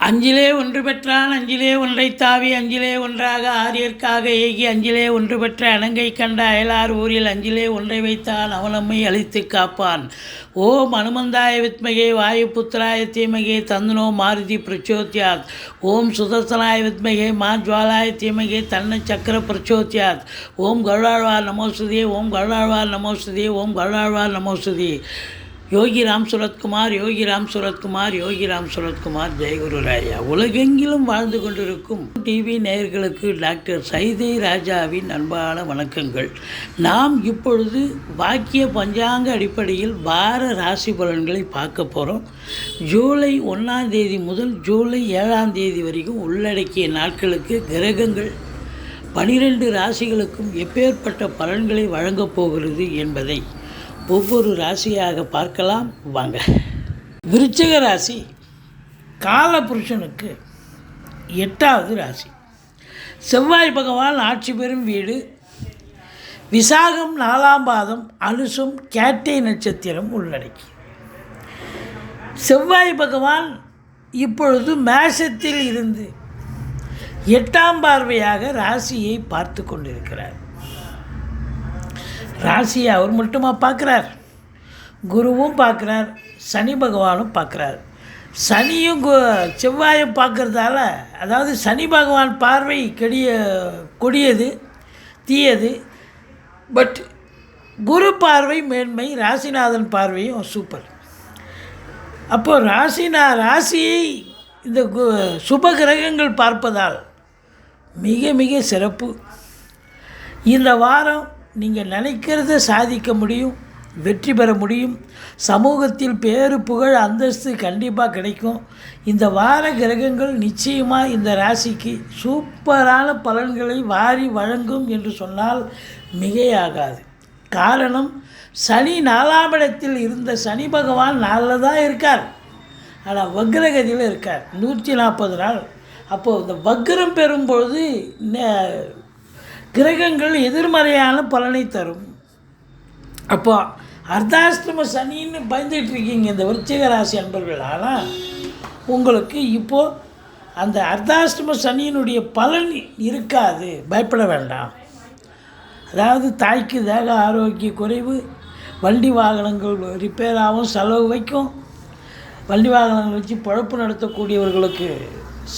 அஞ்சிலே ஒன்று பெற்றான் அஞ்சிலே ஒன்றைத் தாவி அஞ்சிலே ஒன்றாக ஆரியர்க்காக ஏகி அஞ்சிலே ஒன்று பெற்ற அணங்கை கண்ட அயலார் ஊரில் அஞ்சிலே ஒன்றை வைத்தான் அவனம்மை அழித்து காப்பான். ஓம் அனுமந்தாய வித்மகே வாயுபுத்திராய தீமகே தந்தனோ மாருதி பிரச்சோத்யாத். ஓம் சுதர்சனாய வித்மகே ஜுவாலாய தீமகே தன்ன சக்கர பிரச்சோத்யாத். ஓம் கருடாழ்வார் நமோஸ்துதே ஓம் கருடாழ்வார் நமோஸ்துதே ஓம் கருடாழ்வார் நமோஸ்துதே. யோகி ராம் சுரத்குமார் யோகி ராம் சுரத்குமார் யோகி ராம் சுரத்குமார் ஜெயகுரு ராயா. உலகெங்கிலும் வாழ்ந்து கொண்டிருக்கும் டிவி நேயர்களுக்கு டாக்டர் சைதை ராஜாவின் அன்பான வணக்கங்கள். நாம் இப்பொழுது வாக்கிய பஞ்சாங்க அடிப்படையில் வார ராசி பலன்களை பார்க்க போகிறோம். ஜூலை 1ஆம் தேதி முதல் ஜூலை 7ஆம் தேதி வரைக்கும் உள்ளடக்கிய நாட்களுக்கு கிரகங்கள் 12 ராசிகளுக்கும் எப்பேற்பட்ட பலன்களை வழங்கப் போகிறது என்பதை ஒவ்வொரு ராசியாக பார்க்கலாம் வாங்க. விருச்சிக ராசி காலபுருஷனுக்கு 8வது ராசி. செவ்வாய் பகவான் ஆட்சி பெறும் வீடு. விசாகம் 4ஆம் பாதம் அனுசம் கேட்டை நட்சத்திரம் உள்ளடக்கி. செவ்வாய் பகவான் இப்பொழுது மேஷத்தில் இருந்து 8ஆம் பார்வையாக ராசியை பார்த்து கொண்டிருக்கிறார். ராசியை அவர் மட்டுமா பார்க்குறார், குருவும் பார்க்குறார், சனி பகவானும் பார்க்குறார். சனியும் செவ்வாயும் பார்க்குறதால, அதாவது சனி பகவான் பார்வை கொடியது தீயது, பட் குரு பார்வை மேன்மை, ராசிநாதன் பார்வையும் சூப்பர். அப்போது ராசியை இந்த சுப கிரகங்கள் பார்ப்பதால் மிக மிக சிறப்பு. இந்த வாரம் நீங்கள் நினைக்கிறத சாதிக்க முடியும், வெற்றி பெற முடியும். சமூகத்தில் பேரு புகழ் அந்தஸ்து கண்டிப்பாக கிடைக்கும். இந்த வார கிரகங்கள் நிச்சயமாக இந்த ராசிக்கு சூப்பரான பலன்களை வாரி வழங்கும் என்று சொன்னால் மிகையாகாது. காரணம், சனி 4ஆம் இடத்தில் இருந்த சனி பகவான் 4ல் தான் இருக்கார், ஆனால் வக்ரகதியில் இருக்கார் 140 நாள். அப்போது இந்த வக்ரம் பெறும்பொழுது கிரகங்கள் எதிர்மறையான பலனை தரும். அப்போ அர்த்தாஷ்டம சனின்னு பயந்துகிட்ருக்கீங்க இந்த விருச்சிக ராசி அன்பர்கள். ஆனால் உங்களுக்கு இப்போது அந்த அர்த்தாஷ்டம சனியினுடைய பலன் இருக்காது, பயப்பட வேண்டாம். அதாவது தாய்க்கு தேக ஆரோக்கிய குறைவு, வண்டி வாகனங்கள் ரிப்பேர் ஆகும், செலவு வைக்கும். வண்டி வாகனங்கள் வச்சு பழப்பு நடத்தக்கூடியவர்களுக்கு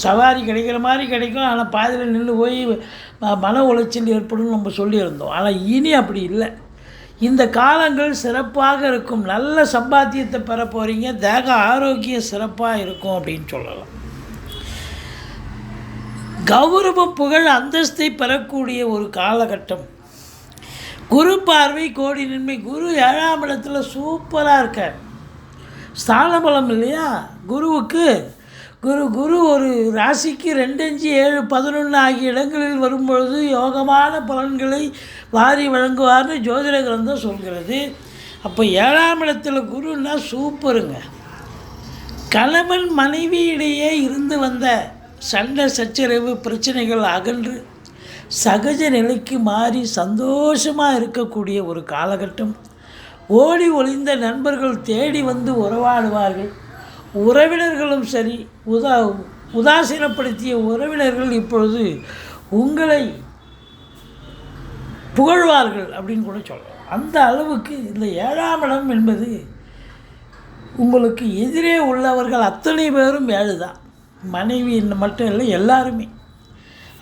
சவாரி கிடைக்கிற மாதிரி கிடைக்கும், ஆனால் பாதியில் நின்று போய் மன உளைச்சல் ஏற்படும் நம்ம சொல்லியிருந்தோம். ஆனால் இனி அப்படி இல்லை. இந்த காலங்கள் சிறப்பாக இருக்கும். நல்ல சம்பாத்தியத்தை பெற போகிறீங்க, தேக ஆரோக்கியம் சிறப்பாக இருக்கும் அப்படின்னு சொல்லலாம். கௌரவம் புகழ் அந்தஸ்தை பெறக்கூடிய ஒரு காலகட்டம். குரு பார்வை கோடி நன்மை. குரு 7ஆம் இடத்துல சூப்பராக இருக்கார். ஸ்தான பலம் இல்லையா குருவுக்கு. குரு ஒரு ராசிக்கு 2, 5, 7, 11 ஆகிய இடங்களில் வரும்பொழுது யோகமான பலன்களை வாரி வழங்குவார்னு ஜோதிட கிரந்தம் சொல்கிறது. அப்போ 7ஆம் இடத்துல குருன்னா சூப்பருங்க. கணவன் மனைவியிடையே இருந்து வந்த சண்டை சச்சரவு பிரச்சனைகள் அகன்று சகஜ நிலைக்கு மாறி சந்தோஷமாக இருக்கக்கூடிய ஒரு காலகட்டம். ஓடி ஒளிந்த நண்பர்கள் தேடி வந்து உறவாடுவார்கள். உறவினர்களும் சரி, உதாசீனப்படுத்திய உறவினர்கள் இப்பொழுது உங்களை புகழ்வார்கள் அப்படின்னு கூட சொல்லலாம். அந்த அளவுக்கு இந்த 7ஆம் இடம் என்பது உங்களுக்கு எதிரே உள்ளவர்கள் அத்தனை பேரும் 7 தான். மனைவி மட்டும் இல்லை, எல்லாருமே.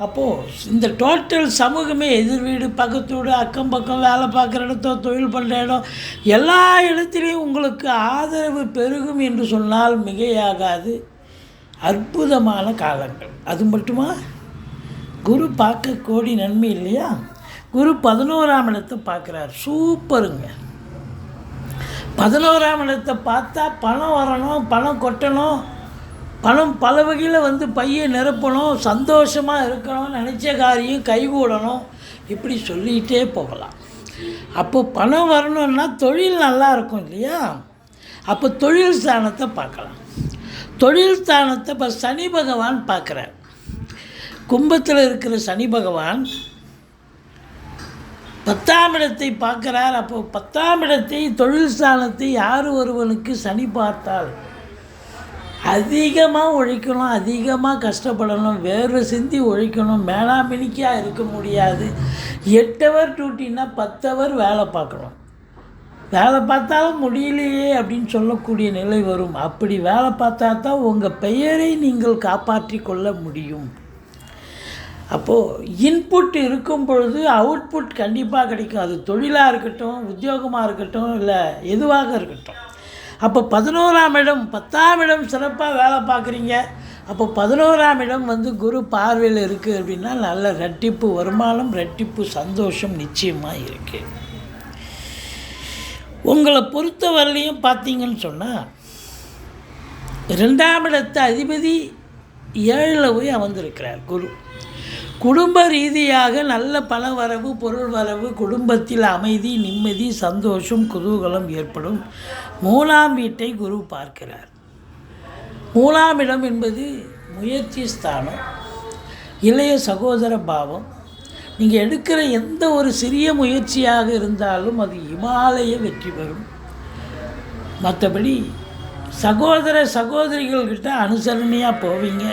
அப்போது இந்த டோட்டல் சமூகமே எதிர் வீடு, பக்கத்து வீடு, அக்கம் பக்கம், வேலை பார்க்குற இடத்தோ, தொழில் பண்ணுற இடம், எல்லா இடத்துலையும் உங்களுக்கு ஆதரவு பெருகும் என்று சொன்னால் மிகையாகாது. அற்புதமான காலங்கள். அது மட்டுமா, குரு பார்க்க கோடி நன்மை இல்லையா. குரு 11ஆம் இடத்தை பார்க்குறார். சூப்பருங்க. 11ஆம் இடத்தை பார்த்தா பணம் வரணும், பணம் கொட்டணும், பணம் பல வகையில் வந்து பையை நிரப்பணும், சந்தோஷமாக இருக்கணும், நினச்ச காரியம் கைகூடணும், இப்படி சொல்லிகிட்டே போகலாம். அப்போ பணம் வரணுன்னா தொழில் நல்லா இருக்கும் இல்லையா. அப்போ தொழில் ஸ்தானத்தை பார்க்கலாம். தொழில் ஸ்தானத்தை இப்போ சனி பகவான் பார்க்குறார். கும்பத்தில் இருக்கிற சனி பகவான் 10ஆம் இடத்தை பார்க்குறார். அப்போது 10ஆம் இடத்தை தொழில் ஸ்தானத்தை யார் ஒருவனுக்கு சனி பார்த்தால் அதிகமாக உழைக்கணும், அதிகமாக கஷ்டப்படணும், வேர்வை சிந்தி உழைக்கணும், மேலாமினிக்காக இருக்க முடியாது. 8 ஹவர் டியூட்டின்னா 10 ஹவர் வேலை பார்க்கணும். வேலை பார்த்தாலும் முடியலையே அப்படின்னு சொல்லக்கூடிய நிலை வரும். அப்படி வேலை பார்த்தா தான் உங்கள் பெயரை நீங்கள் காப்பாற்றி கொள்ள முடியும். அப்போது இன்புட் இருக்கும் பொழுது அவுட்புட் கண்டிப்பாக கிடைக்கும். அது தொழிலாக இருக்கட்டும், உத்தியோகமாக இருக்கட்டும், இல்லை எதுவாக இருக்கட்டும். அப்போ 11ஆம் இடம் 10ஆம் இடம் சிறப்பாக வேலை பார்க்குறீங்க. அப்போ 11ஆம் இடம் குரு பார்வையில் இருக்குது அப்படின்னா நல்ல ரெட்டிப்பு வருமானம், ரெட்டிப்பு சந்தோஷம் நிச்சயமாக இருக்குது. உங்களை பொறுத்த வரலையும் பார்த்தீங்கன்னு சொன்னால் 2ஆம் இடத்து அதிபதி 7ல் போய் அமர்ந்திருக்கிறார் குரு. குடும்ப ரீதியாக நல்ல பண வரவு, பொருள் வரவு, குடும்பத்தில் அமைதி, நிம்மதி, சந்தோஷம், குதூகலம் ஏற்படும். 3ஆம் வீட்டை குரு பார்க்கிறார். 3ஆம் இடம் என்பது முயற்சி ஸ்தானம், இளைய சகோதர பாவம். நீங்கள் எடுக்கிற எந்த ஒரு சிறிய முயற்சியாக இருந்தாலும் அது இமாலய வெற்றி பெறும். மற்றபடி சகோதர சகோதரிகள்கிட்ட அனுசரணையாக போவீங்க.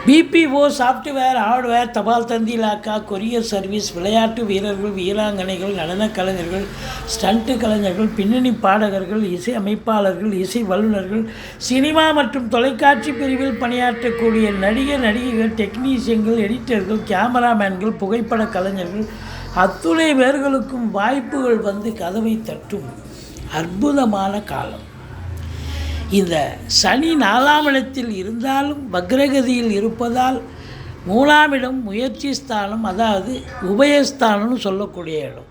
BPO, சாஃப்ட்வேர், ஹார்ட்வேர், தபால் தந்தி இலாக்கா, கொரியர் சர்வீஸ், விளையாட்டு வீரர்கள், வீராங்கனைகள், நடனக் கலைஞர்கள், ஸ்டண்ட்டு கலைஞர்கள், பின்னணி பாடகர்கள், இசை அமைப்பாளர்கள், இசை வல்லுநர்கள், சினிமா மற்றும் தொலைக்காட்சி பிரிவில் பணியாற்றக்கூடிய நடிகர் நடிகைகள், டெக்னீஷியன்கள், எடிட்டர்கள், கேமராமேன்கள், புகைப்பட கலைஞர்கள் அத்துணை பேர்களுக்கும் வாய்ப்புகள் கதவை தட்டும் அற்புதமான காலம். இந்த சனி 4ஆம் இடத்தில் இருந்தாலும் வக்ரகதியில் இருப்பதால் 3ஆம் இடம் முயற்சி ஸ்தானம், அதாவது உபயஸ்தானம்னு சொல்லக்கூடிய இடம்,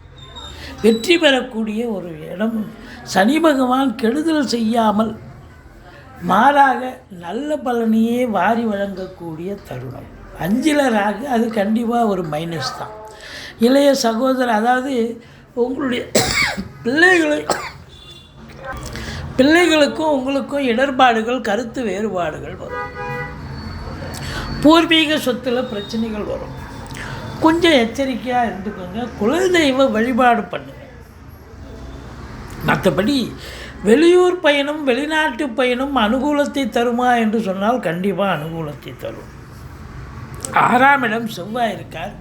வெற்றி பெறக்கூடிய ஒரு இடம். சனி பகவான் கெடுதல் செய்யாமல் மாறாக நல்ல பலனையே வாரி வழங்கக்கூடிய தருணம். 5ல் அது கண்டிப்பாக ஒரு மைனஸ் தான். இளைய சகோதரர், அதாவது உங்களுடைய பிள்ளைகளுக்கும் உங்களுக்கும் இடர்பாடுகள், கருத்து வேறுபாடுகள் வரும். பூர்வீக சொத்தில் பிரச்சனைகள் வரும். கொஞ்சம் எச்சரிக்கையாக இருந்துக்கோங்க. குலதெய்வ வழிபாடு பண்ணுங்க. மற்றபடி வெளியூர் பயணம், வெளிநாட்டு பயணம் அனுகூலத்தை தருமா என்று சொன்னால் கண்டிப்பாக அனுகூலத்தை தரும். 6ஆம் இடம் செவ்வாய் இருக்கார்.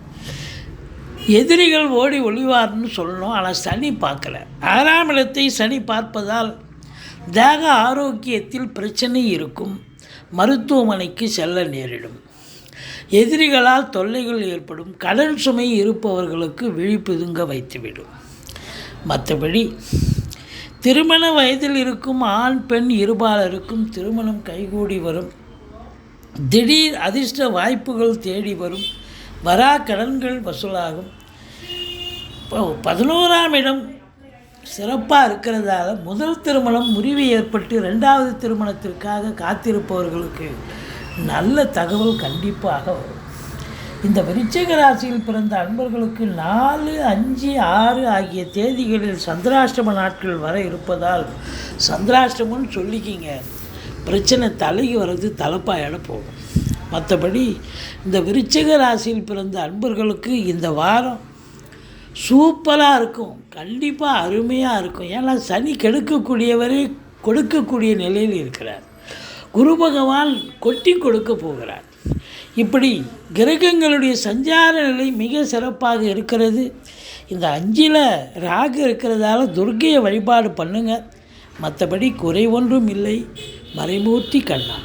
எதிரிகள் ஓடி ஒளிவார்னு சொல்லணும், ஆனால் சனி பார்க்கல. 6ஆம் இடத்தை சனி பார்ப்பதால் தேக ஆரோக்கியத்தில் பிரச்சனை இருக்கும். மருத்துவமனைக்கு செல்ல நேரிடும். எதிரிகளால் தொல்லைகள் ஏற்படும். கடன் சுமை இருப்பவர்களுக்கு விழிப்புதுங்க வைத்துவிடும். மற்றபடி திருமண வயதில் இருக்கும் ஆண் பெண் இருபாலருக்கும் திருமணம் கைகூடி வரும். திடீர் அதிர்ஷ்ட வாய்ப்புகள் தேடி வரும். வரா கடன்கள் வசூலாகும். 11ஆம் இடம் சிறப்பாக இருக்கிறதால முதல் திருமணம் முறிவு ஏற்பட்டு 2வது திருமணத்திற்காக காத்திருப்பவர்களுக்கு நல்ல தகவல் கண்டிப்பாக வரும். இந்த விருச்சிக ராசியில் பிறந்த அன்பர்களுக்கு 4, 5, 6 ஆகிய தேதிகளில் சந்திராஷ்டம நாட்கள் வர இருப்பதால் சந்திராஷ்டமம்னு சொல்லிக்கிங்க. பிரச்சனை தலைக்கு வர்றது தலைப்பாயோட போகும். மற்றபடி இந்த விருச்சிக ராசியில் பிறந்த அன்பர்களுக்கு இந்த வாரம் சூப்பராக இருக்கும். கண்டிப்பாக அருமையாக இருக்கும். ஏன்னா சனி கெடுக்கக்கூடியவரை கொடுக்கக்கூடிய நிலையில் இருக்கிறார். குரு பகவான் கொட்டி கொடுக்க போகிறார். இப்படி கிரகங்களுடைய சஞ்சார நிலை மிக சிறப்பாக இருக்கிறது. இந்த 5ல் ராகு இருக்கிறதால துர்க்கையை வழிபாடு பண்ணுங்கள். மற்றபடி குறை ஒன்றும் இல்லை. மறைமூர்த்தி கண்ணா.